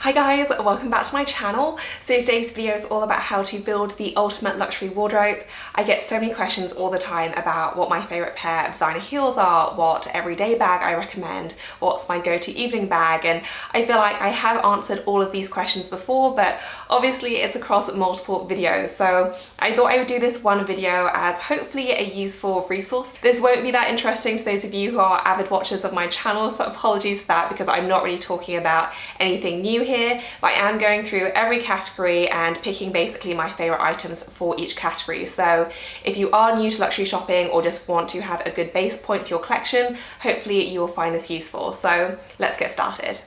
Hi guys, welcome back to my channel. So today's video is all about how to build the ultimate luxury wardrobe. I get so many questions all the time about what my favorite pair of designer heels are, what everyday bag I recommend, what's my go-to evening bag, and I feel like I have answered all of these questions before, but obviously it's across multiple videos. So I thought I would do this one video as hopefully a useful resource. This won't be that interesting to those of you who are avid watchers of my channel, so apologies for that because I'm not really talking about anything new here. But I am going through every category and picking basically my favorite items for each category. So if you are new to luxury shopping or just want to have a good base point for your collection, hopefully you will find this useful. So let's get started.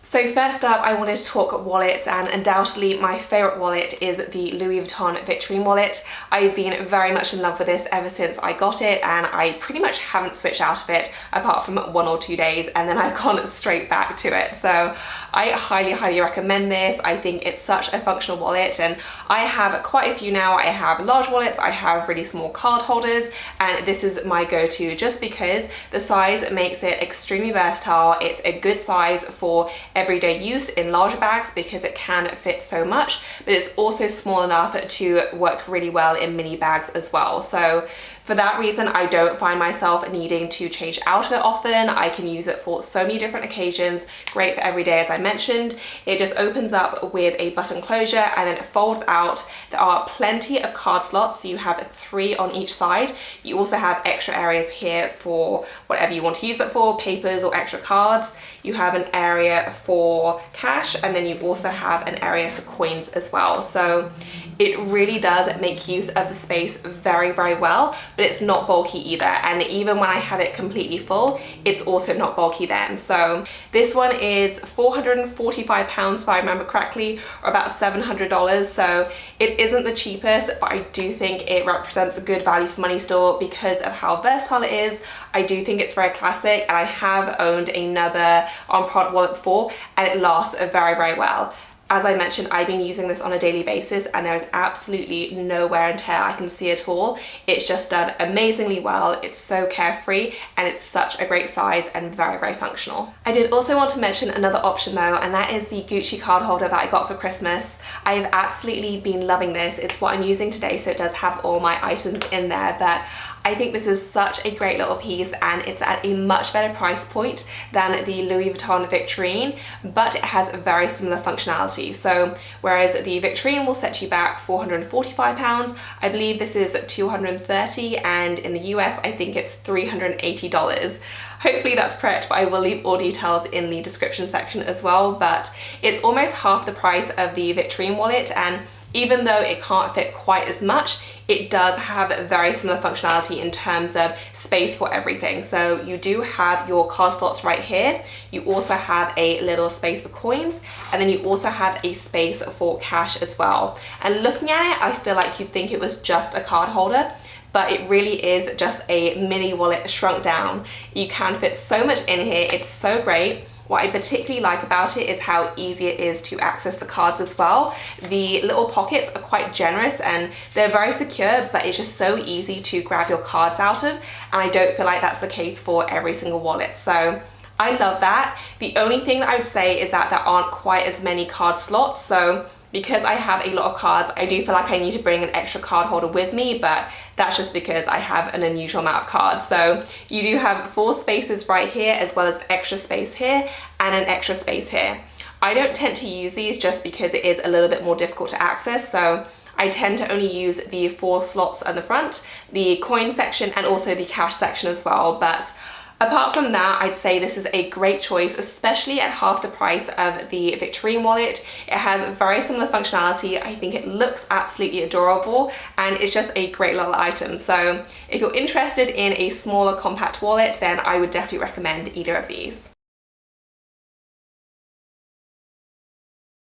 So first up, I wanted to talk wallets, and undoubtedly my favourite wallet is the Louis Vuitton Victorine wallet. I've been very much in love with this ever since I got it, and I pretty much haven't switched out of it apart from 1 or 2 days, and then I've gone straight back to it. So I highly recommend this. I think it's such a functional wallet, and I have quite a few now. I have large wallets, I have really small card holders, and this is my go-to just because the size makes it extremely versatile. It's a good size for everyday use in larger bags because it can fit so much, but it's also small enough to work really well in mini bags as well. So for that reason, I don't find myself needing to change out of it often. I can use it for so many different occasions. Great for every day, as I mentioned. It just opens up with a button closure and then it folds out. There are plenty of card slots, so you have 3 on each side. You also have extra areas here for whatever you want to use it for, papers or extra cards. You have an area for cash, and then you also have an area for coins as well. So it really does make use of the space very well, but it's not bulky either. And even when I have it completely full, it's also not bulky then. So this one is £445 if I remember correctly, or about $700. So it isn't the cheapest, but I do think it represents a good value for money store because of how versatile it is. I do think it's very classic, and I have owned another on-product wallet before and it lasts very well. As I mentioned, I've been using this on a daily basis and there is absolutely no wear and tear I can see at all. It's just done amazingly well. It's so carefree and it's such a great size and very functional. I did also want to mention another option though, and that is the Gucci card holder that I got for Christmas. I have absolutely been loving this. It's what I'm using today, so it does have all my items in there, but I think this is such a great little piece and it's at a much better price point than the Louis Vuitton Victorine, but it has a very similar functionality. So whereas the Victorine will set you back £445, I believe this is $230, and in the US I think it's $380. Hopefully that's correct, but I will leave all details in the description section as well. But it's almost half the price of the Victorine wallet, and even though it can't fit quite as much, it does have very similar functionality in terms of space for everything. So you do have your card slots right here. You also have a little space for coins, and then you also have a space for cash as well. And looking at it, I feel like you'd think it was just a card holder, but it really is just a mini wallet shrunk down. You can fit so much in here. It's so great. What I particularly like about it is how easy it is to access the cards as well. The little pockets are quite generous and they're very secure, but it's just so easy to grab your cards out of, and I don't feel like that's the case for every single wallet. So I love that. The only thing that I would say is that there aren't quite as many card slots. So because I have a lot of cards, I do feel like I need to bring an extra card holder with me, but that's just because I have an unusual amount of cards. So you do have 4 spaces right here, as well as extra space here and an extra space here. I don't tend to use these just because it is a little bit more difficult to access. So I tend to only use the 4 slots at the front, the coin section, and also the cash section as well. But apart from that, I'd say this is a great choice, especially at half the price of the Victorine wallet. It has very similar functionality. I think it looks absolutely adorable and it's just a great little item. So if you're interested in a smaller compact wallet, then I would definitely recommend either of these.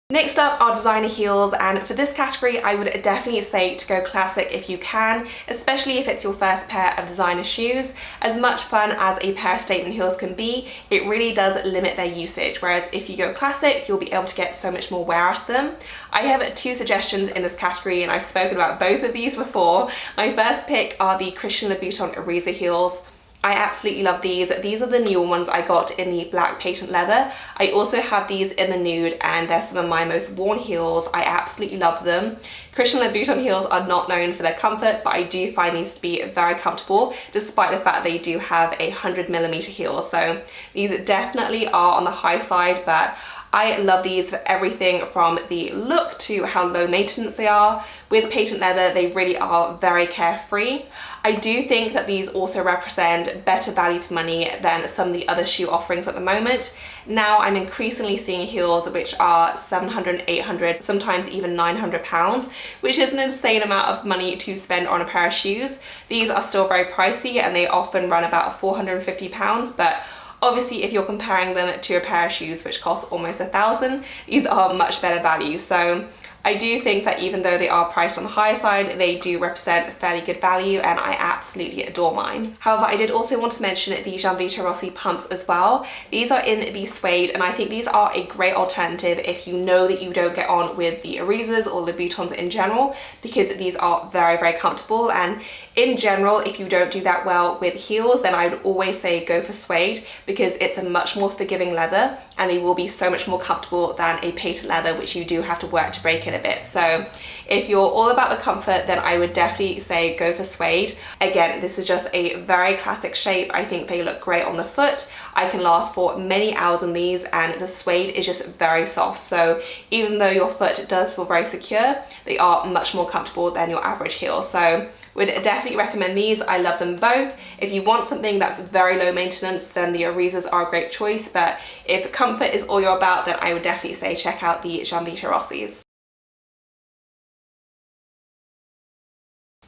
Next up are designer heels, and for this category I would definitely say to go classic if you can, especially if it's your first pair of designer shoes. As much fun as a pair of statement heels can be, it really does limit their usage, whereas if you go classic you'll be able to get so much more wear out of them. I have 2 suggestions in this category and I've spoken about both of these before. My first pick are the Christian Louboutin Ariza heels. I absolutely love these. These are the newer ones I got in the black patent leather. I also have these in the nude, and they're some of my most worn heels. I absolutely love them. Christian Louboutin heels are not known for their comfort, but I do find these to be very comfortable, despite the fact they do have a 100mm heel. So these definitely are on the high side, but I love these for everything from the look to how low maintenance they are. With patent leather, they really are very carefree. I do think that these also represent better value for money than some of the other shoe offerings at the moment. Now I'm increasingly seeing heels which are 700, 800, sometimes even 900 pounds, which is an insane amount of money to spend on a pair of shoes. These are still very pricey and they often run about 450 pounds, but obviously if you're comparing them to a pair of shoes which cost almost £1,000, these are much better value. So I do think that even though they are priced on the higher side, they do represent fairly good value, and I absolutely adore mine. However, I did also want to mention the Gianvito Rossi pumps as well. These are in the suede, and I think these are a great alternative if you know that you don't get on with the Arizas or Louboutins in general, because these are very, very comfortable. And in general, if you don't do that well with heels, then I would always say go for suede, because it's a much more forgiving leather and they will be so much more comfortable than a patent leather, which you do have to work to break it a bit. So if you're all about the comfort, then I would definitely say go for suede. Again, this is just a very classic shape. I think they look great on the foot. I can last for many hours in these, and the suede is just very soft. So even though your foot does feel very secure, they are much more comfortable than your average heel. So would definitely recommend these. I love them both. If you want something that's very low maintenance, then the Arizas are a great choice. But if comfort is all you're about, then I would definitely say check out the Gianvito Rossis.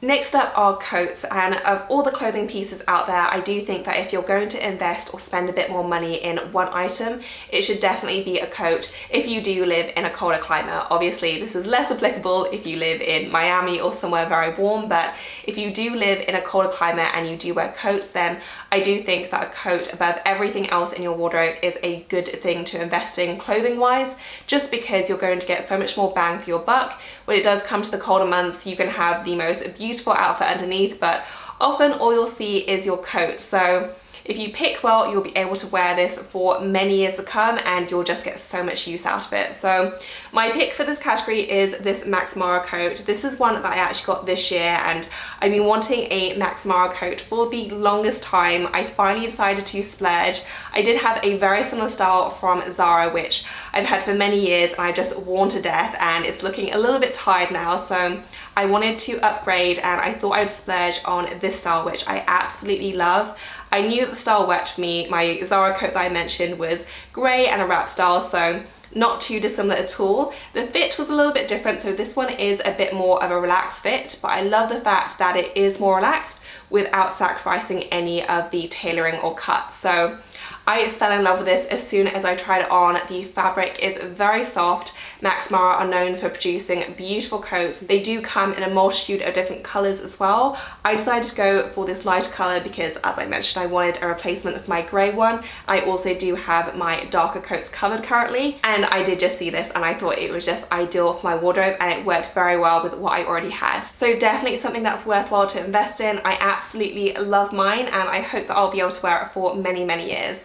Next up are coats, and of all the clothing pieces out there, I do think that if you're going to invest or spend a bit more money in one item, it should definitely be a coat if you do live in a colder climate. Obviously, this is less applicable if you live in Miami or somewhere very warm, but if you do live in a colder climate and you do wear coats, then I do think that a coat above everything else in your wardrobe is a good thing to invest in clothing-wise, just because you're going to get so much more bang for your buck. When it does come to the colder months, you can have the most beautiful outfit underneath, but often all you'll see is your coat. So if you pick well, you'll be able to wear this for many years to come, and you'll just get so much use out of it. So my pick for this category is this Max Mara coat. This is one that I actually got this year, and I've been wanting a Max Mara coat for the longest time. I finally decided to splurge. I did have a very similar style from Zara, which I've had for many years, and I've just worn to death, and it's looking a little bit tired now. So I wanted to upgrade, and I thought I would splurge on this style, which I absolutely love. I knew that the style worked for me. My Zara coat that I mentioned was grey and a wrap style, so not too dissimilar at all. The fit was a little bit different, so this one is a bit more of a relaxed fit, but I love the fact that it is more relaxed without sacrificing any of the tailoring or cut. So I fell in love with this as soon as I tried it on. The fabric is very soft. Max Mara are known for producing beautiful coats. They do come in a multitude of different colours as well. I decided to go for this lighter colour because, as I mentioned, I wanted a replacement of my grey one. I also do have my darker coats covered currently, and I did just see this and I thought it was just ideal for my wardrobe, and it worked very well with what I already had. So definitely something that's worthwhile to invest in. I absolutely love mine, and I hope that I'll be able to wear it for many, many years.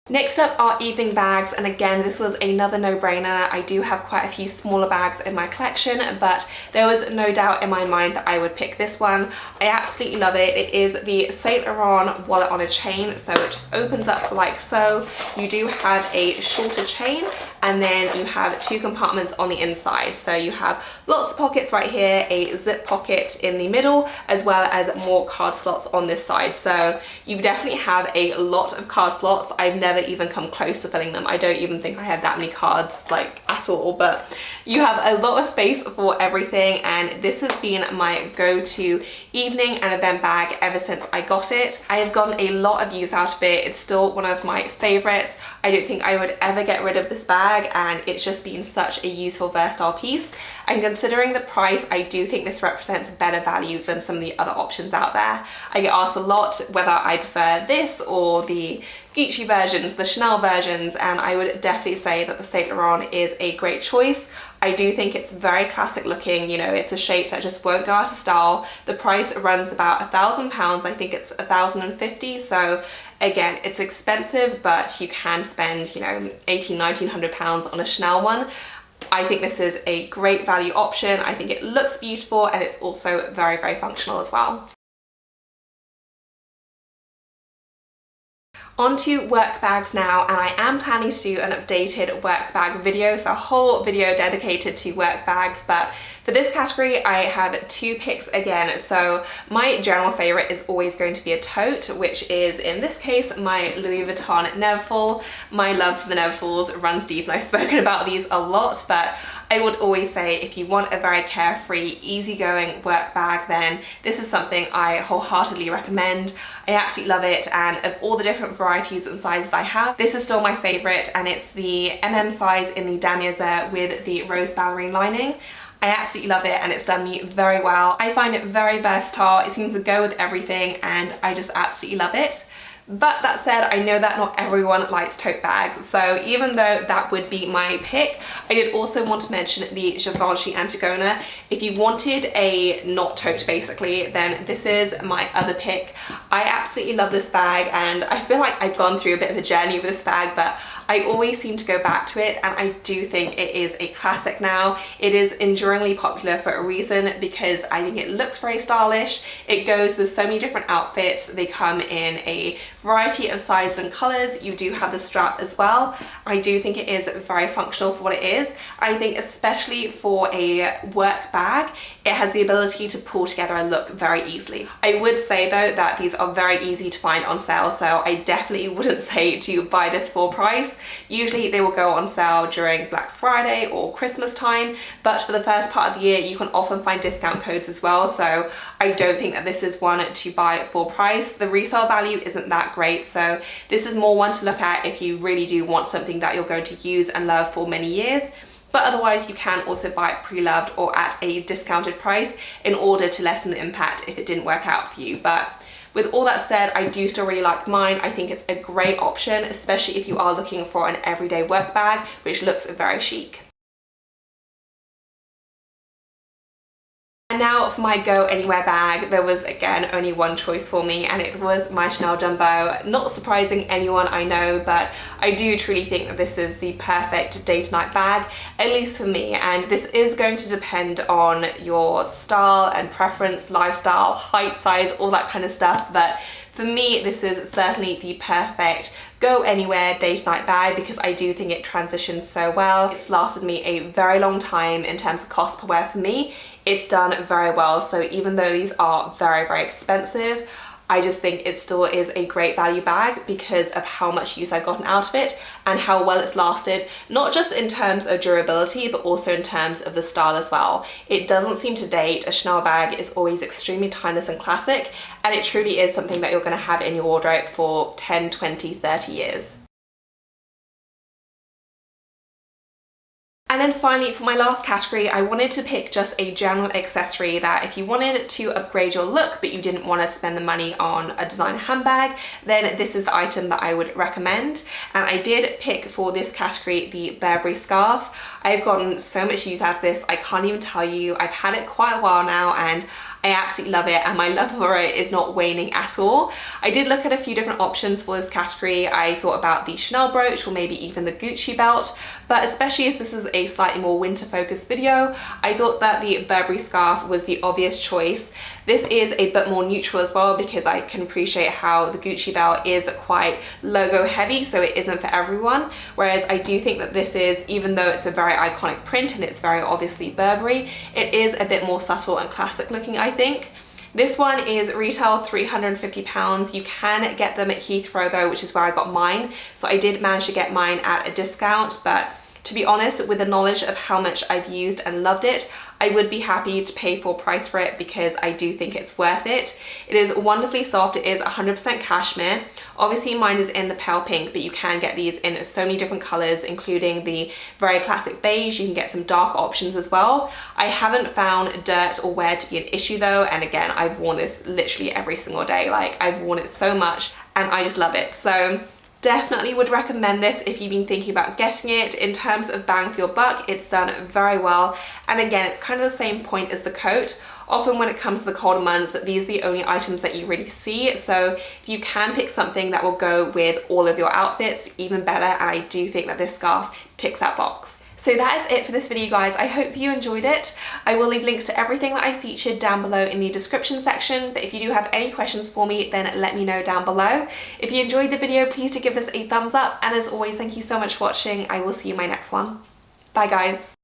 Next up are evening bags, and again this was another no-brainer. I do have quite a few smaller bags in my collection, but there was no doubt in my mind that I would pick this one. I absolutely love it. It is the Saint Laurent wallet on a chain, so it just opens up like so. You do have a shorter chain, and then you have two compartments on the inside. So you have lots of pockets right here, a zip pocket in the middle, as well as more card slots on this side. So you definitely have a lot of card slots. I've never even come close to filling them. I don't even think I had that many cards like at all, but you have a lot of space for everything, and this has been my go-to evening and event bag ever since I got it. I have gotten a lot of use out of it. It's still one of my favorites. I don't think I would ever get rid of this bag, and it's just been such a useful, versatile piece. and considering the price, I do think this represents better value than some of the other options out there. I get asked a lot whether I prefer this or the Gucci versions, the Chanel versions, and I would definitely say that the Saint Laurent is a great choice. I do think it's very classic looking, you know, it's a shape that just won't go out of style. The price runs about £1,000, I think it's 1,050, so again, it's expensive, but you can spend, you know, 1,800–1,900 pounds on a Chanel one. I think this is a great value option. I think it looks beautiful and it's also very, very functional as well. Onto work bags now, and I am planning to do an updated work bag video, so a whole video dedicated to work bags, but for this category I have two picks again. So my general favorite is always going to be a tote, which is in this case my Louis Vuitton Neverfull. My love for the Neverfulls runs deep and I've spoken about these a lot, but I would always say if you want a very carefree, easygoing work bag, then this is something I wholeheartedly recommend. I absolutely love it, and of all the different varieties and sizes I have, this is still my favorite, and it's the size in the damier with the rose ballerine lining. I absolutely love it and it's done me very well. I find it very versatile, it seems to go with everything, and I just absolutely love it. But that said, I know that not everyone likes tote bags, so even though that would be my pick, I did also want to mention the Givenchy Antigona. If you wanted a not tote basically, then this is my other pick. I absolutely love this bag, and I feel like I've gone through a bit of a journey with this bag, but I always seem to go back to it, and I do think it is a classic now. It is enduringly popular for a reason, because I think it looks very stylish. It goes with so many different outfits. They come in a variety of sizes and colors. You do have the strap as well. I do think it is very functional for what it is. I think especially for a work bag, it has the ability to pull together a look very easily. I would say though that these are very easy to find on sale, so I definitely wouldn't say to buy this full price. Usually they will go on sale during Black Friday or Christmas time, but for the first part of the year you can often find discount codes as well, so I don't think that this is one to buy at full price. The resale value isn't that great, so this is more one to look at if you really do want something that you're going to use and love for many years. But otherwise you can also buy it pre-loved or at a discounted price in order to lessen the impact if it didn't work out for you. But with all that said, I do still really like mine. I think it's a great option, especially if you are looking for an everyday work bag, which looks very chic. And now for my go anywhere bag, there was again only one choice for me, and it was my Chanel Jumbo. Not surprising anyone I know, but I do truly think that this is the perfect day to night bag, at least for me, and this is going to depend on your style and preference, lifestyle, height, size, all that kind of stuff, but for me, this is certainly the perfect go anywhere day to night bag, because I do think it transitions so well. It's lasted me a very long time in terms of cost per wear for me. It's done very well, so even though these are very, very expensive, I just think it still is a great value bag because of how much use I've gotten out of it and how well it's lasted, not just in terms of durability, but also in terms of the style as well. It doesn't seem to date. A Chanel bag is always extremely timeless and classic, and it truly is something that you're going to have in your wardrobe for 10, 20, 30 years. And then finally, for my last category, I wanted to pick just a general accessory that if you wanted to upgrade your look but you didn't want to spend the money on a designer handbag, then this is the item that I would recommend. And I did pick for this category the Burberry scarf. I've gotten so much use out of this, I can't even tell you. I've had it quite a while now and I absolutely love it, and my love for it is not waning at all. I did look at a few different options for this category. I thought about the Chanel brooch or maybe even the Gucci belt, but especially as this is a slightly more winter focused video, I thought that the Burberry scarf was the obvious choice. This is a bit more neutral as well because I can appreciate how the Gucci belt is quite logo heavy, so it isn't for everyone, whereas I do think that this is, even though it's a very iconic print and it's very obviously Burberry, it is a bit more subtle and classic looking, I think. This one is retail £350. You can get them at Heathrow though, which is where I got mine, so I did manage to get mine at a discount, but To be honest, with the knowledge of how much I've used and loved it, I would be happy to pay full price for it because I do think it's worth it. It is wonderfully soft. It is 100% cashmere. Obviously mine is in the pale pink, but you can get these in so many different colors, including the very classic beige. You can get some dark options as well. I haven't found dirt or wear to be an issue though, and again, I've worn this literally every single day. Like, I've worn it so much and I just love it. So definitely would recommend this if you've been thinking about getting it. In terms of bang for your buck, it's done very well. And again, it's kind of the same point as the coat. Often when it comes to the colder months, these are the only items that you really see. So if you can pick something that will go with all of your outfits, even better. And I do think that this scarf ticks that box. So that is it for this video, guys. I hope you enjoyed it. I will leave links to everything that I featured down below in the description section, but if you do have any questions for me, then let me know down below. If you enjoyed the video, please do give this a thumbs up, and as always, thank you so much for watching. I will see you in my next one. Bye, guys.